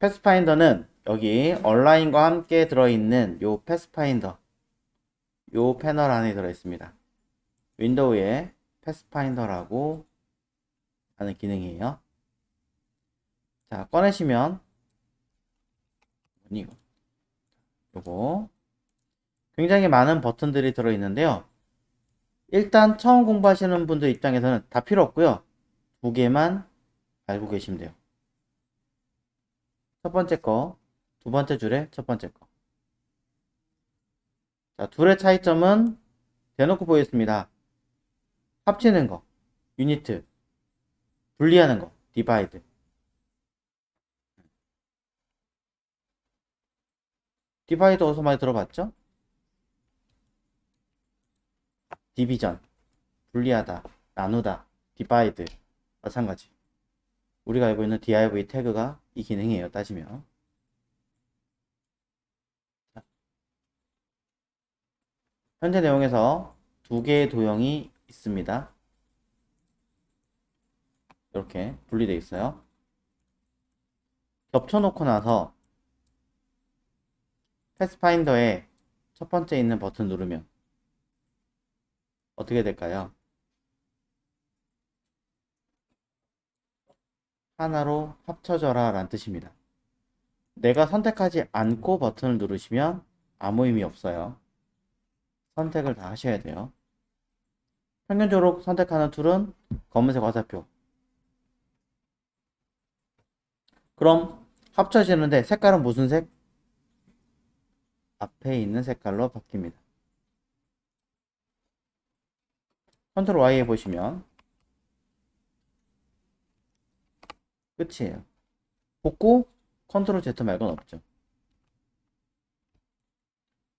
패스파인더는 여기 얼라인과 함께 들어있는 요 패스파인더, 요 패널 안에 들어있습니다. 윈도우에 패스파인더라고 하는 기능이에요. 자, 꺼내시면 이거 요거 굉장히 많은 버튼들이 들어있는데요. 일단 처음 공부하시는 분들 입장에서는 다 필요 없고요. 두 개만 알고 계시면 돼요. 첫 번째 거, 두 번째 줄에 첫 번째 거. 자, 둘의 차이점은 대놓고 보였습니다. 합치는 거, 유니트, 분리하는 거, 디바이드. 디바이드 어디서 많이 들어봤죠? 디비전, 분리하다, 나누다, 디바이드. 마찬가지. 우리가 알고 있는 div 태그가 이 기능이에요, 따지면. 현재 내용에서 두 개의 도형이 있습니다. 이렇게 분리되어 있어요. 겹쳐놓고 나서 패스파인더에 첫 번째 있는 버튼 누르면 어떻게 될까요? 하나로 합쳐져라 라는 뜻입니다. 내가 선택하지 않고 버튼을 누르시면 아무 의미 없어요. 선택을 다 하셔야 돼요. 평균적으로 선택하는 툴은 검은색 화살표. 그럼 합쳐지는데 색깔은 무슨 색? 앞에 있는 색깔로 바뀝니다. 컨트롤 Y 해보시면 끝이에요. 복구 컨트롤 Z 말고는 없죠.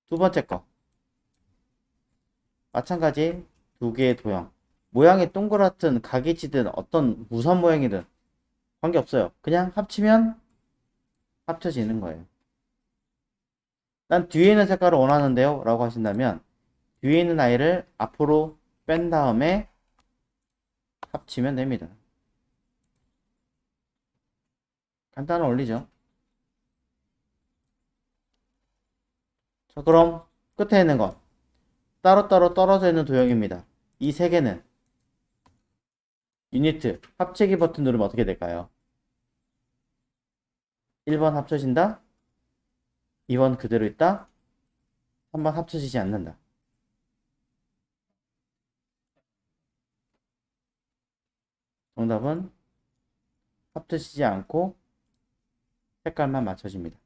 두 번째 거 마찬가지 두 개의 도형 모양이 동그랗든 각이지든 어떤 무선 모양이든 관계없어요. 그냥 합치면 합쳐지는 거예요. 난 뒤에 있는 색깔을 원하는데요 라고 하신다면 뒤에 있는 아이를 앞으로 뺀 다음에 합치면 됩니다. 간단한 원리죠. 자, 그럼 끝에 있는 건 따로따로 떨어져 있는 도형입니다. 이 세 개는 유니트 합치기 버튼 누르면 어떻게 될까요? 1번 합쳐진다, 2번 그대로 있다, 3번 합쳐지지 않는다. 정답은 합쳐지지 않고 색깔만 맞춰집니다.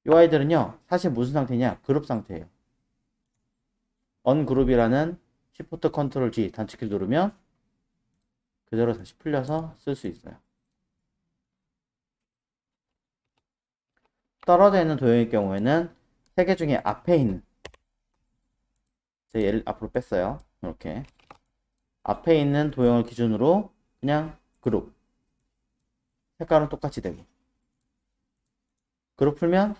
이 아이들은요, 사실 무슨 상태냐? 그룹 상태예요. 언그룹이라는 Shift Ctrl G 단축키를 누르면 그대로 다시 풀려서 쓸 수 있어요. 떨어져 있는 도형일 경우에는 세 개 중에 앞에 있는, 제가 얘를 앞으로 뺐어요. 이렇게 앞에 있는 도형을 기준으로 그냥 그룹, 색깔은 똑같이 되고, 그룹 풀면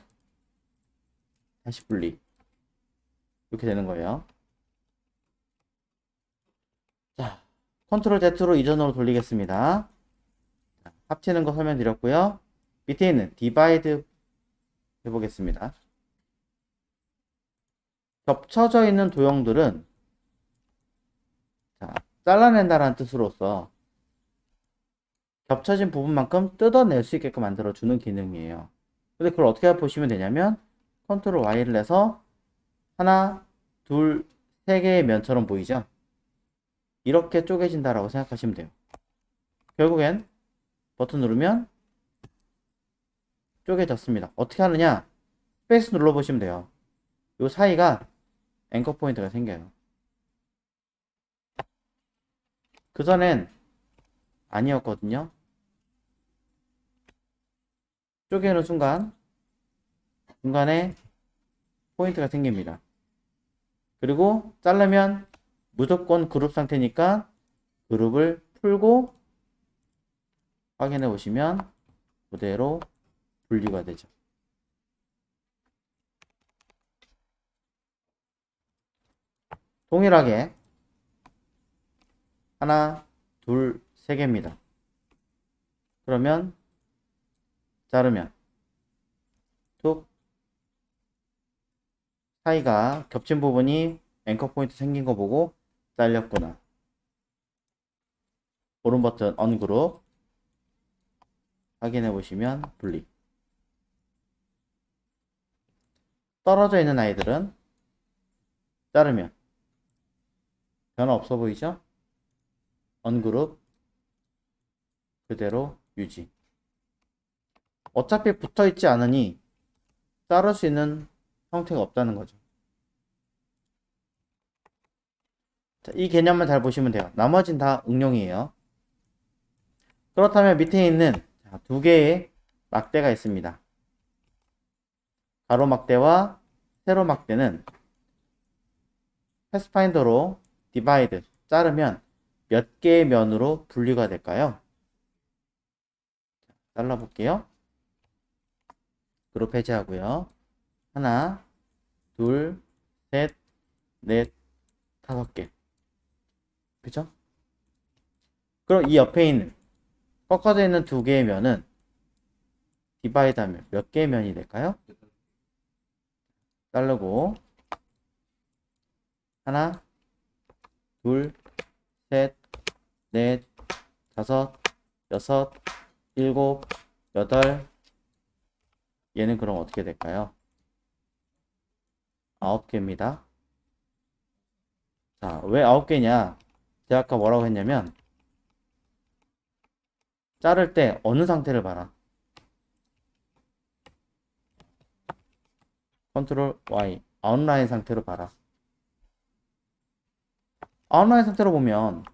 다시 분리, 이렇게 되는 거예요. 자, 컨트롤 Z로 이전으로 돌리겠습니다. 자, 합치는 거 설명드렸고요. 밑에 있는 디바이드 해보겠습니다. 겹쳐져 있는 도형들은 자, 잘라낸다라는 뜻으로서 겹쳐진 부분만큼 뜯어낼 수 있게끔 만들어주는 기능이에요. 근데 그걸 어떻게 보시면 되냐면 컨트롤 Y를 해서 하나, 둘, 세 개의 면처럼 보이죠? 이렇게 쪼개진다라고 생각하시면 돼요. 결국엔 버튼 누르면 쪼개졌습니다. 어떻게 하느냐? 스페이스 눌러보시면 돼요. 이 사이가 앵커 포인트가 생겨요. 그전엔 아니었거든요. 쪼개는 순간 중간에 포인트가 생깁니다. 그리고 자르면 무조건 그룹 상태니까 그룹을 풀고 확인해 보시면 그대로 분리가 되죠. 동일하게 하나, 둘, 세 개입니다. 그러면 자르면 툭 사이가 겹친 부분이 앵커 포인트 생긴 거 보고 잘렸구나. 오른 버튼 언그룹 확인해 보시면 분리. 떨어져 있는 아이들은 자르면 변화 없어 보이죠? 언그룹 그대로 유지. 어차피 붙어 있지 않으니 자를 수 있는 형태가 없다는 거죠. 자, 이 개념만 잘 보시면 돼요. 나머진 다 응용이에요. 그렇다면 밑에 있는 두 개의 막대가 있습니다. 가로 막대와 세로 막대는 패스파인더로 디바이드 자르면 몇 개의 면으로 분리가 될까요? 잘라볼게요. 그룹 해제하고요. 하나, 둘, 셋, 넷, 5개. 그죠? 그럼 이 옆에 있는 꺾어져 있는 두 개의 면은 디바이드 하면 몇 개의 면이 될까요? 자르고 하나, 둘, 셋, 넷, 5, 6, 7, 8. 얘는 그럼 어떻게 될까요? 9개입니다. 자, 왜 9개냐? 제가 아까 뭐라고 했냐면 자를 때 어느 상태를 봐라. 컨트롤 Y 아웃라인 상태로 봐라. 아웃라인 상태로 보면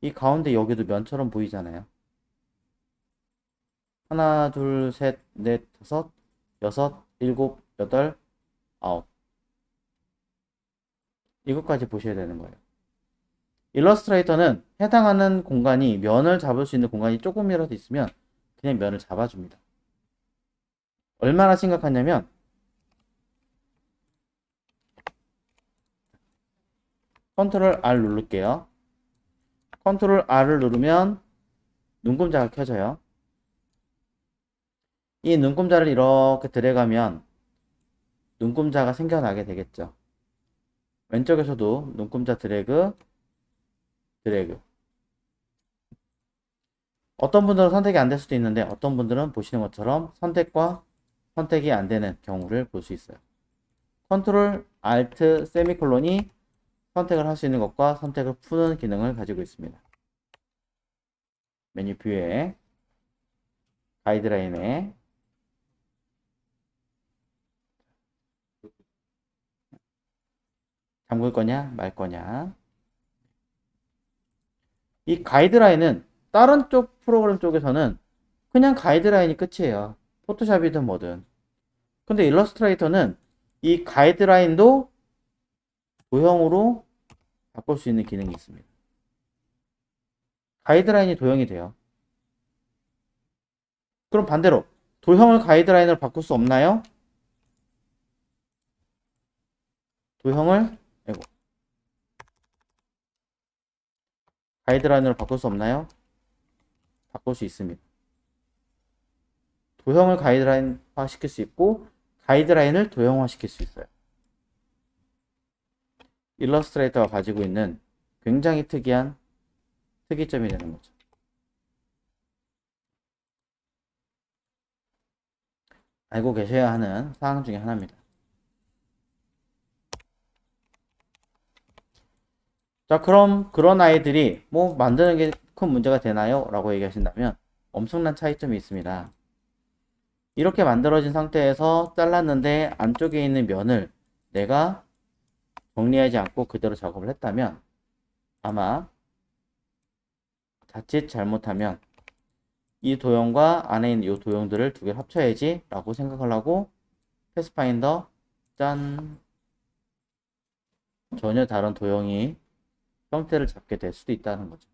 이 가운데 여기도 면처럼 보이잖아요. 하나, 둘, 셋, 넷, 5, 6, 7, 8, 9. 이것까지 보셔야 되는 거예요. 일러스트레이터는 해당하는 공간이 면을 잡을 수 있는 공간이 조금이라도 있으면 그냥 면을 잡아줍니다. 얼마나 심각하냐면 컨트롤 R 누를게요. 컨트롤 R을 누르면 눈금자가 켜져요. 이 눈금자를 이렇게 들어가면 눈금자가 생겨나게 되겠죠. 왼쪽에서도 눈금자 드래그, 드래그. 어떤 분들은 선택이 안 될 수도 있는데 어떤 분들은 보시는 것처럼 선택과 선택이 안 되는 경우를 볼 수 있어요. 컨트롤 알트 세미콜론이 선택을 할 수 있는 것과 선택을 푸는 기능을 가지고 있습니다. 메뉴 뷰에 가이드라인에 잠글 거냐 말 거냐. 이 가이드라인은 다른 쪽 프로그램 쪽에서는 그냥 가이드라인이 끝이에요. 포토샵이든 뭐든. 근데 일러스트레이터는 이 가이드라인도 도형으로 바꿀 수 있는 기능이 있습니다. 가이드라인이 도형이 돼요. 그럼 반대로 도형을 가이드라인으로 바꿀 수 없나요? 도형을 아이고, 가이드라인으로 바꿀 수 없나요? 바꿀 수 있습니다. 도형을 가이드라인화 시킬 수 있고 가이드라인을 도형화 시킬 수 있어요. 일러스트레이터가 가지고 있는 굉장히 특이한 특이점이 되는 거죠. 알고 계셔야 하는 사항 중에 하나입니다. 자, 그럼 그런 아이들이 뭐 만드는 게 큰 문제가 되나요? 라고 얘기하신다면 엄청난 차이점이 있습니다. 이렇게 만들어진 상태에서 잘랐는데 안쪽에 있는 면을 내가 정리하지 않고 그대로 작업을 했다면 아마 자칫 잘못하면 이 도형과 안에 있는 이 도형들을 두 개를 합쳐야지 라고 생각을 하고 패스파인더 짠 전혀 다른 도형이 형태를 잡게 될 수도 있다는 거죠.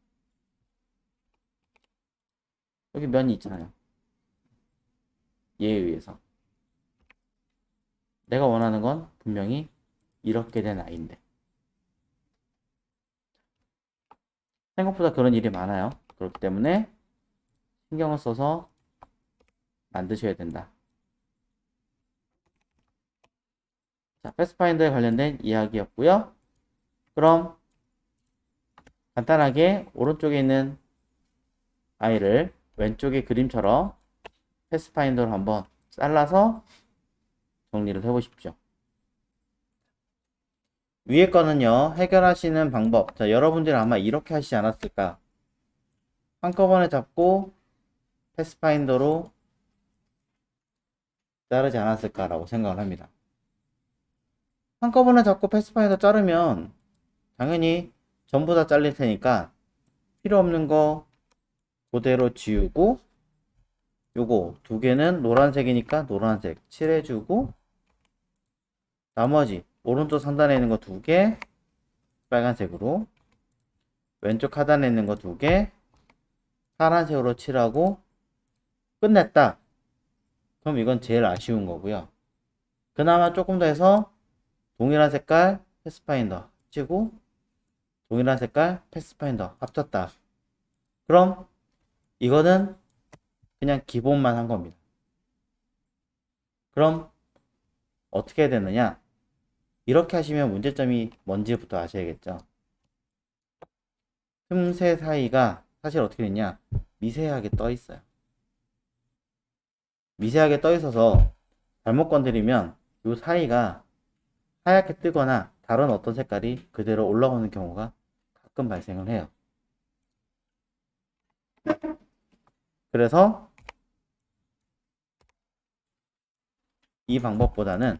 여기 면이 있잖아요. 얘에 의해서 내가 원하는 건 분명히 이렇게 된 아이인데 생각보다 그런 일이 많아요. 그렇기 때문에 신경을 써서 만드셔야 된다. 자, 패스파인더에 관련된 이야기였고요. 그럼 간단하게 오른쪽에 있는 아이를 왼쪽의 그림처럼 패스파인더로 한번 잘라서 정리를 해보십시오. 위에 거는요, 해결하시는 방법. 자, 여러분들이 아마 이렇게 하시지 않았을까? 한꺼번에 잡고 패스파인더로 자르지 않았을까라고 생각을 합니다. 한꺼번에 잡고 패스파인더 자르면 당연히 전부 다 잘릴 테니까 필요 없는 거 그대로 지우고, 요거 두 개는 노란색이니까 노란색 칠해주고, 나머지 오른쪽 상단에 있는 거 두 개 빨간색으로, 왼쪽 하단에 있는 거 두 개 파란색으로 칠하고 끝냈다. 그럼 이건 제일 아쉬운 거고요. 그나마 조금 더 해서 동일한 색깔 패스파인더 치고 동일한 색깔 패스파인더 합쳤다. 그럼 이거는 그냥 기본만 한 겁니다. 그럼 어떻게 해야 되느냐? 이렇게 하시면 문제점이 뭔지부터 아셔야겠죠. 틈새 사이가 사실 어떻게 됐냐? 미세하게 떠 있어요. 미세하게 떠 있어서 잘못 건드리면 이 사이가 하얗게 뜨거나 다른 어떤 색깔이 그대로 올라오는 경우가 가끔 발생을 해요. 그래서 이 방법보다는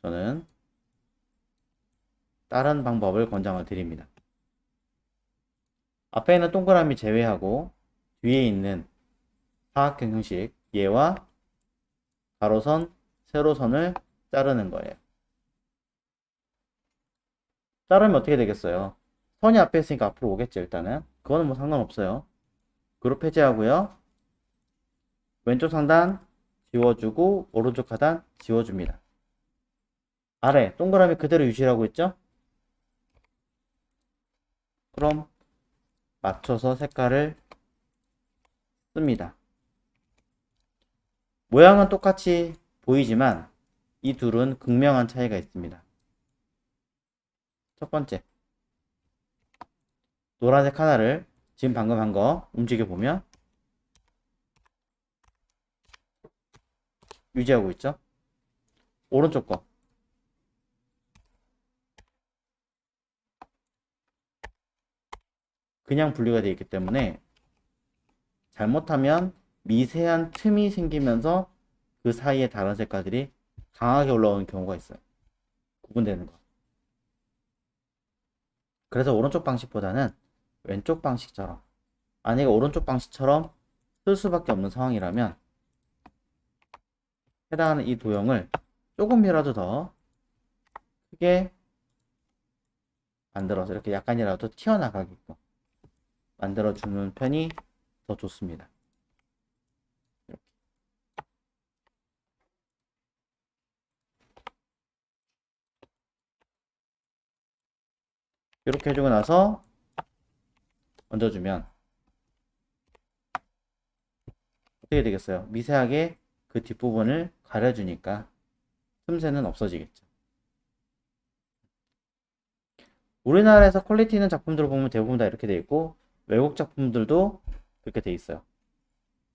저는 다른 방법을 권장을 드립니다. 앞에 있는 동그라미 제외하고 뒤에 있는 사각형 형식 얘와 가로선, 세로선을 자르는 거예요. 자르면 어떻게 되겠어요? 선이 앞에 있으니까 앞으로 오겠죠. 일단은 그거는 뭐 상관없어요. 그룹 해제하고요. 왼쪽 상단 지워주고 오른쪽 하단 지워줍니다. 아래 동그라미 그대로 유지하고 있죠? 그럼 맞춰서 색깔을 씁니다. 모양은 똑같이 보이지만 이 둘은 극명한 차이가 있습니다. 첫 번째, 노란색 하나를 지금 방금 한 거 움직여 보면 유지하고 있죠? 오른쪽 거 그냥 분리가 되어 있기 때문에 잘못하면 미세한 틈이 생기면서 그 사이에 다른 색깔들이 강하게 올라오는 경우가 있어요. 구분되는 거. 그래서 오른쪽 방식보다는 왼쪽 방식처럼, 만약에 오른쪽 방식처럼 쓸 수밖에 없는 상황이라면 해당하는 이 도형을 조금이라도 더 크게 만들어서 이렇게 약간이라도 튀어나가게끔 만들어주는 편이 더 좋습니다. 이렇게 해주고 나서 얹어주면 어떻게 되겠어요? 미세하게 그 뒷부분을 가려주니까 틈새는 없어지겠죠. 우리나라에서 퀄리티 있는 작품들을 보면 대부분 다 이렇게 돼 있고 외국 작품들도 그렇게 돼 있어요.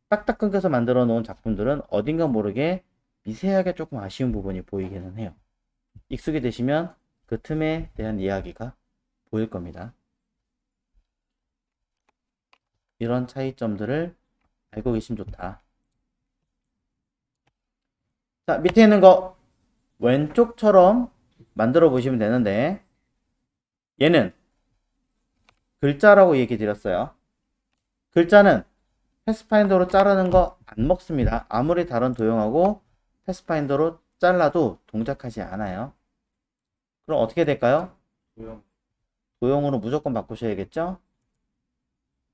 딱딱 끊겨서 만들어 놓은 작품들은 어딘가 모르게 미세하게 조금 아쉬운 부분이 보이기는 해요. 익숙이 되시면 그 틈에 대한 이야기가 보일 겁니다. 이런 차이점들을 알고 계시면 좋다. 자, 밑에 있는 거 왼쪽처럼 만들어 보시면 되는데 얘는 글자라고 얘기 드렸어요. 글자는 패스파인더로 자르는 거 안 먹습니다. 아무리 다른 도형하고 패스파인더로 잘라도 동작하지 않아요. 그럼 어떻게 될까요? 도형으로 무조건 바꾸셔야겠죠?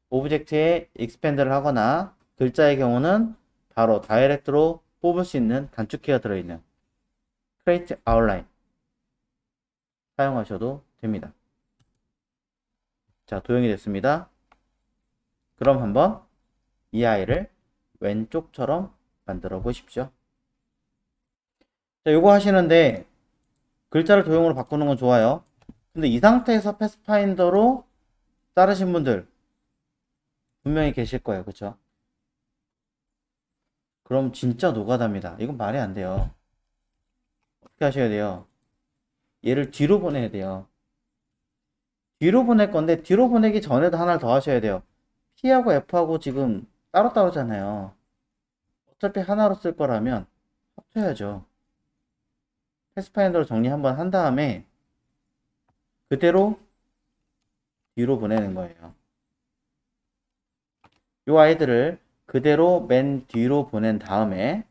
오브젝트에 익스펜드를 하거나 글자의 경우는 바로 다이렉트로 뽑을 수 있는 단축키가 들어있는 크레이트 아웃라인 사용하셔도 됩니다. 자, 도형이 됐습니다. 그럼 한번 이 아이를 왼쪽처럼 만들어 보십시오. 자, 요거 하시는데 글자를 도형으로 바꾸는 건 좋아요. 근데 이 상태에서 패스파인더로 자르신 분들 분명히 계실 거예요. 그쵸? 그럼 진짜 노가다입니다. 이건 말이 안 돼요. 어떻게 하셔야 돼요? 얘를 뒤로 보내야 돼요. 뒤로 보낼 건데 뒤로 보내기 전에도 하나를 더 하셔야 돼요. P하고 F하고 지금 따로따로잖아요. 어차피 하나로 쓸 거라면 합쳐야죠. 패스파인더로 정리 한번 한 다음에 그대로 뒤로 보내는 거예요. 이 아이들을 그대로 맨 뒤로 보낸 다음에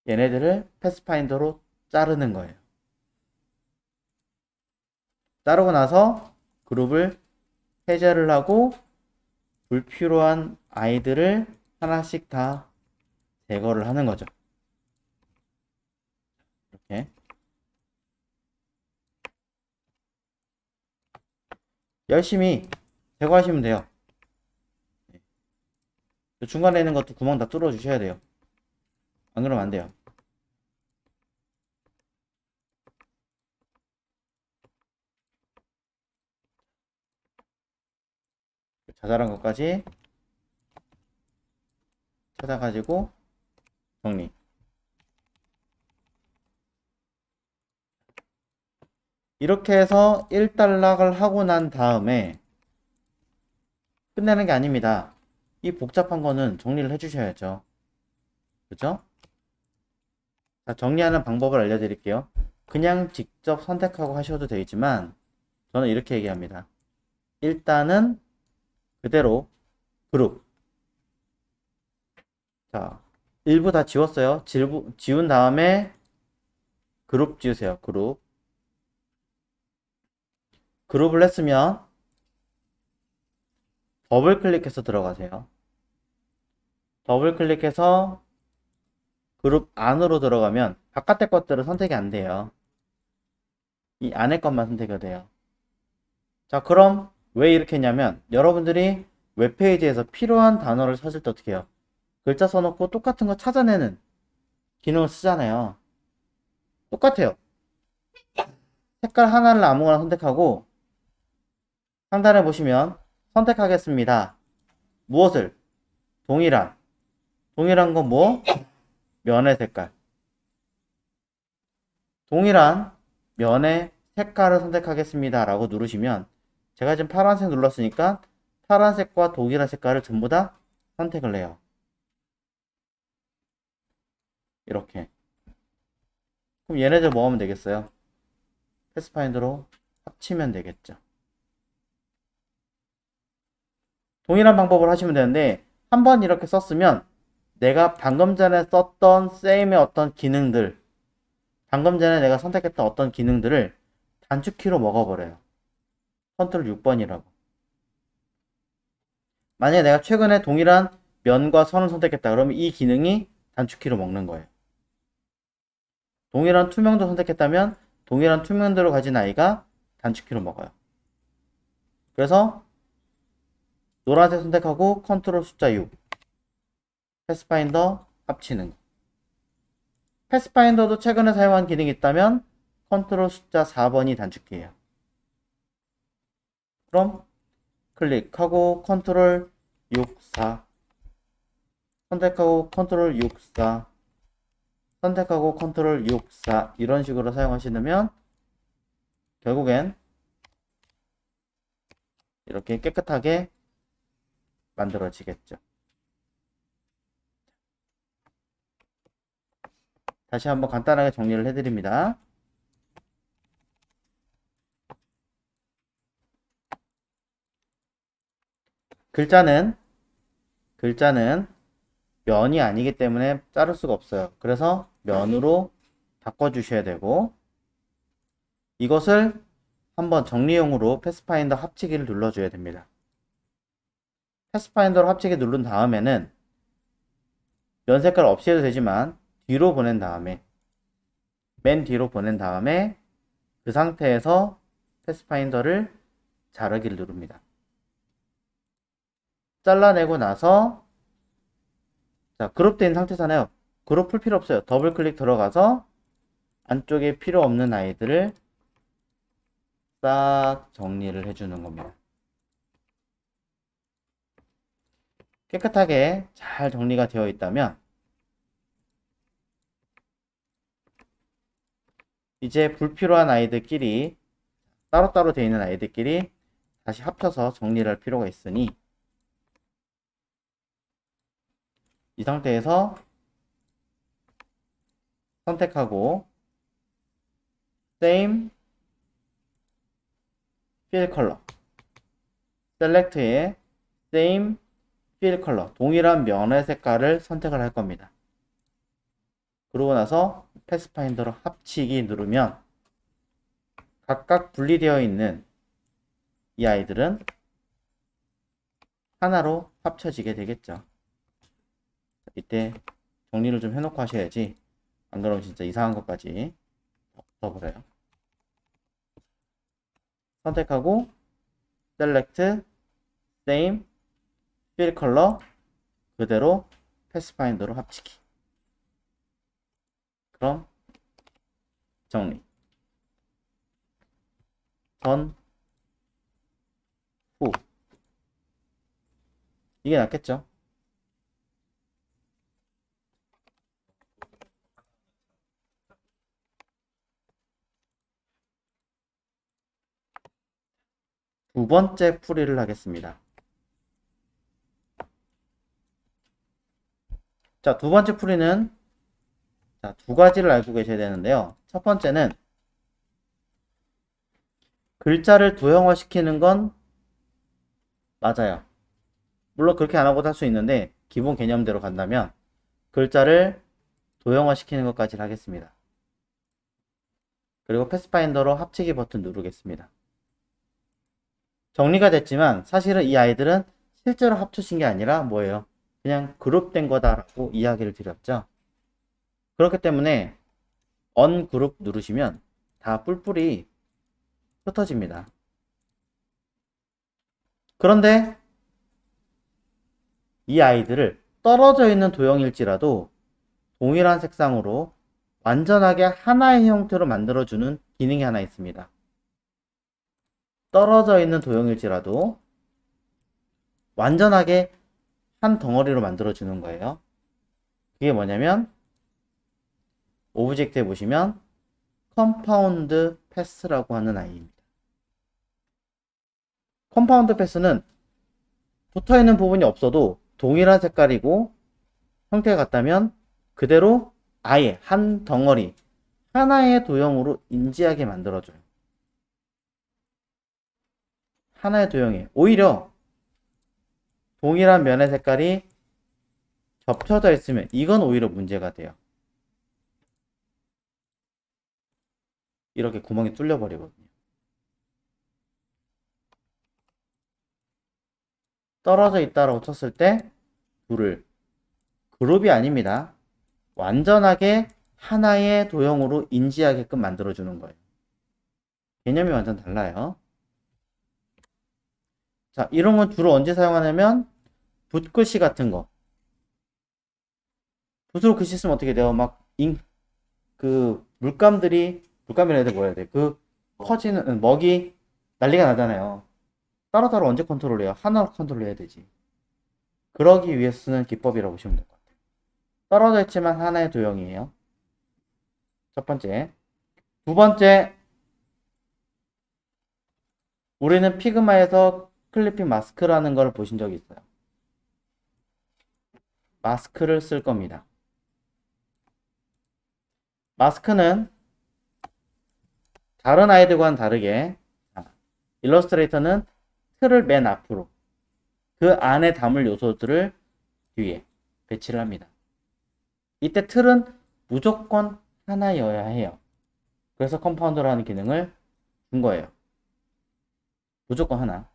얘네들을 패스파인더로 자르는 거예요. 자르고 나서 그룹을 해제를 하고 불필요한 아이들을 하나씩 다 제거를 하는 거죠. 이렇게 열심히 제거하시면 돼요. 중간에 있는 것도 구멍 다 뚫어 주셔야 돼요. 안 그러면 안 돼요. 자잘한 것까지 찾아가지고 정리. 이렇게 해서 1단락을 하고 난 다음에 끝내는 게 아닙니다. 이 복잡한 거는 정리를 해 주셔야죠. 그죠? 자, 정리하는 방법을 알려드릴게요. 그냥 직접 선택하고 하셔도 되지만 저는 이렇게 얘기합니다. 일단은 그대로 그룹. 자, 일부 다 지웠어요. 지운 다음에 그룹 지으세요. 그룹. 그룹을 했으면 더블 클릭해서 들어가세요. 더블 클릭해서 그룹 안으로 들어가면 바깥의 것들은 선택이 안 돼요. 이 안에 것만 선택이 돼요. 자, 그럼 왜 이렇게 했냐면 여러분들이 웹페이지에서 필요한 단어를 찾을 때 어떻게 해요? 글자 써놓고 똑같은 거 찾아내는 기능을 쓰잖아요. 똑같아요. 색깔 하나를 아무거나 선택하고 상단에 보시면 선택하겠습니다. 무엇을? 동일한. 동일한 건 뭐? 면의 색깔. 동일한 면의 색깔을 선택하겠습니다. 라고 누르시면 제가 지금 파란색 눌렀으니까 파란색과 동일한 색깔을 전부 다 선택을 해요. 이렇게. 그럼 얘네들 뭐 하면 되겠어요? 패스파인더로 합치면 되겠죠. 동일한 방법을 하시면 되는데 한번 이렇게 썼으면 내가 방금 전에 썼던 쌤의 어떤 기능들, 방금 전에 내가 선택했던 어떤 기능들을 단축키로 먹어버려요. 컨트롤 6번이라고. 만약에 내가 최근에 동일한 면과 선을 선택했다. 그러면 이 기능이 단축키로 먹는 거예요. 동일한 투명도 선택했다면 동일한 투명도를 가진 아이가 단축키로 먹어요. 그래서 노란색 선택하고 컨트롤 숫자 6. 패스파인더 합치는 거. 패스파인더도 최근에 사용한 기능이 있다면 컨트롤 숫자 4번이 단축키예요. 그럼 클릭하고 컨트롤 64 선택하고 컨트롤 64 선택하고 컨트롤 64 이런 식으로 사용하시면 결국엔 이렇게 깨끗하게 만들어지겠죠. 다시 한번 간단하게 정리를 해드립니다. 글자는 면이 아니기 때문에 자를 수가 없어요. 그래서 면으로 바꿔주셔야 되고 이것을 한번 정리용으로 패스파인더 합치기를 눌러줘야 됩니다. 패스파인더로 합치기 누른 다음에는 면 색깔 없이 해도 되지만 뒤로 보낸 다음에 맨 뒤로 보낸 다음에 그 상태에서 패스파인더를 자르기를 누릅니다. 잘라내고 나서 자, 그룹된 상태잖아요. 그룹 풀 필요 없어요. 더블 클릭 들어가서 안쪽에 필요 없는 아이들을 싹 정리를 해주는 겁니다. 깨끗하게 잘 정리가 되어 있다면 이제 불필요한 아이들끼리 따로따로 되어 있는 아이들끼리 다시 합쳐서 정리를 할 필요가 있으니 이 상태에서 선택하고 Same Fill Color Select에 Same Fill Color 동일한 면의 색깔을 선택을 할 겁니다. 그러고 나서 패스파인더로 합치기 누르면 각각 분리되어 있는 이 아이들은 하나로 합쳐지게 되겠죠. 이때 정리를 좀 해놓고 하셔야지 안 그러면 진짜 이상한 것까지 써버려요. 선택하고 Select Same Fill Color 그대로 패스파인더로 합치기. 그럼 정리. 전, 후. 이게 낫겠죠? 두 번째 풀이를 하겠습니다. 자, 두 번째 풀이는 자, 두 가지를 알고 계셔야 되는데요. 첫 번째는 글자를 도형화시키는 건 맞아요. 물론 그렇게 안 하고도 할 수 있는데 기본 개념대로 간다면 글자를 도형화시키는 것까지 하겠습니다. 그리고 패스파인더로 합치기 버튼 누르겠습니다. 정리가 됐지만 사실은 이 아이들은 실제로 합쳐진 게 아니라 뭐예요? 그냥 그룹된 거다라고 이야기를 드렸죠. 그렇기 때문에 언그룹 누르시면 다 뿔뿔이 흩어집니다. 그런데 이 아이들을 떨어져 있는 도형일지라도 동일한 색상으로 완전하게 하나의 형태로 만들어주는 기능이 하나 있습니다. 떨어져 있는 도형일지라도 완전하게 한 덩어리로 만들어주는 거예요. 그게 뭐냐면 오브젝트에 보시면 컴파운드 패스라고 하는 아이입니다. 컴파운드 패스는 붙어있는 부분이 없어도 동일한 색깔이고 형태가 같다면 그대로 아예 한 덩어리 하나의 도형으로 인지하게 만들어줘요. 하나의 도형에 오히려 동일한 면의 색깔이 겹쳐져 있으면 이건 오히려 문제가 돼요. 이렇게 구멍이 뚫려 버리거든요. 떨어져 있다라고 쳤을 때 둘을 그룹이 아닙니다. 완전하게 하나의 도형으로 인지하게끔 만들어주는 거예요. 개념이 완전 달라요. 자, 이런 건 주로 언제 사용하냐면 붓글씨 같은 거. 붓으로 글씨 쓰면 어떻게 돼요? 물감이라 해야 돼, 뭐야 돼? 퍼지는, 먹이 난리가 나잖아요. 따로따로 언제 컨트롤해요? 하나로 컨트롤해야 되지. 그러기 위해서 쓰는 기법이라고 보시면 될 것 같아요. 떨어져 있지만 하나의 도형이에요. 첫 번째. 두 번째, 우리는 피그마에서 클리핑 마스크라는 걸 보신 적이 있어요. 마스크를 쓸 겁니다. 마스크는 다른 아이들과는 다르게 일러스트레이터는 틀을 맨 앞으로 그 안에 담을 요소들을 뒤에 배치를 합니다. 이때 틀은 무조건 하나여야 해요. 그래서 컴파운더라는 기능을 준 거예요. 무조건 하나.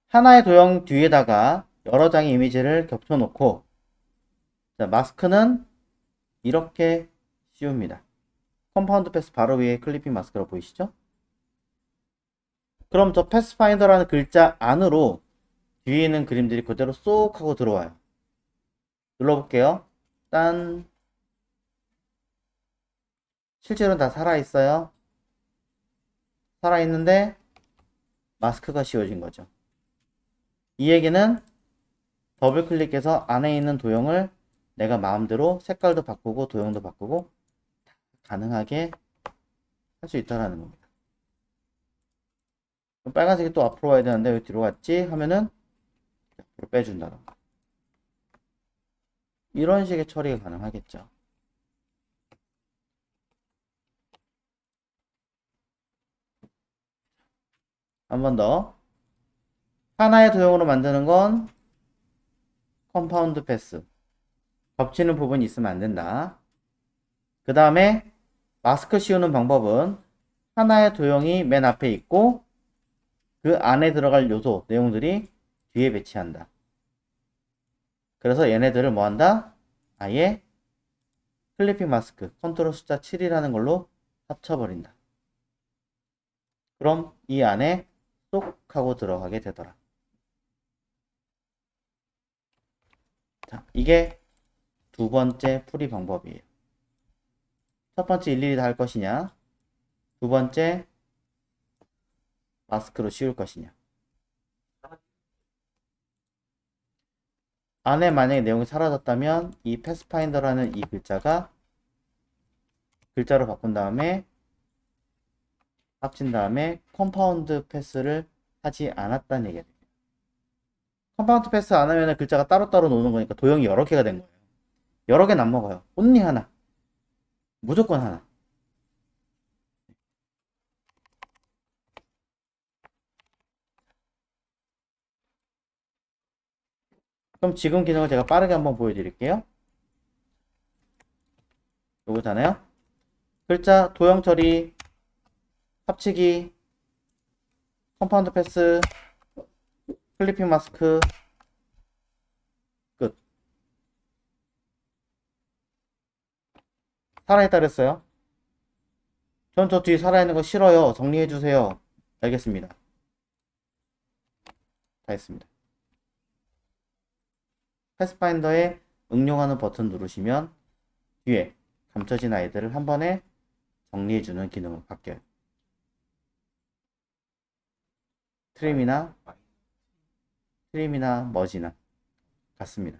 하나의 도형 뒤에다가 여러 장의 이미지를 겹쳐놓고 자, 마스크는 이렇게 씌웁니다. 컴파운드 패스 바로 위에 클리핑 마스크라고 보이시죠? 그럼 저 패스파인더라는 글자 안으로 뒤에 있는 그림들이 그대로 쏙 하고 들어와요. 눌러볼게요. 딴. 실제로는 다 살아있어요. 살아있는데 마스크가 씌워진 거죠. 이 얘기는 더블 클릭해서 안에 있는 도형을 내가 마음대로 색깔도 바꾸고 도형도 바꾸고 가능하게 할 수 있다는 겁니다. 빨간색이 또 앞으로 와야 되는데 왜 뒤로 갔지? 하면은 앞으로 빼준다던가. 이런 식의 처리가 가능하겠죠. 한 번 더. 하나의 도형으로 만드는 건 컴파운드 패스. 겹치는 부분이 있으면 안 된다. 그 다음에 마스크 씌우는 방법은 하나의 도형이 맨 앞에 있고 그 안에 들어갈 요소, 내용들이 뒤에 배치한다. 그래서 얘네들을 뭐 한다? 아예 클리핑 마스크 컨트롤 숫자 7이라는 걸로 합쳐버린다. 그럼 이 안에 쏙 하고 들어가게 되더라. 자, 이게 두 번째 풀이 방법이에요. 첫 번째 일일이 다 할 것이냐, 두 번째 마스크로 씌울 것이냐. 안에 만약에 내용이 사라졌다면 이 패스파인더라는 이 글자가 글자로 바꾼 다음에 합친 다음에 컴파운드 패스를 하지 않았다는 얘기예요. 컴파운드 패스 안 하면 글자가 따로따로 노는 거니까 도형이 여러 개가 된 거예요. 여러 개는 안 먹어요. 온리 하나. 무조건 하나. 그럼 지금 기능을 제가 빠르게 한번 보여드릴게요. 요거잖아요. 글자, 도형 처리, 합치기, 컴파운드 패스, 클리핑 마스크, 끝. 살아있다 그랬어요. 전 저 뒤에 살아있는 거 싫어요. 정리해주세요. 알겠습니다. 다 했습니다. 패스파인더에 응용하는 버튼 누르시면 뒤에 감춰진 아이들을 한 번에 정리해주는 기능으로 바뀌어요. 트림이나 머지나 같습니다.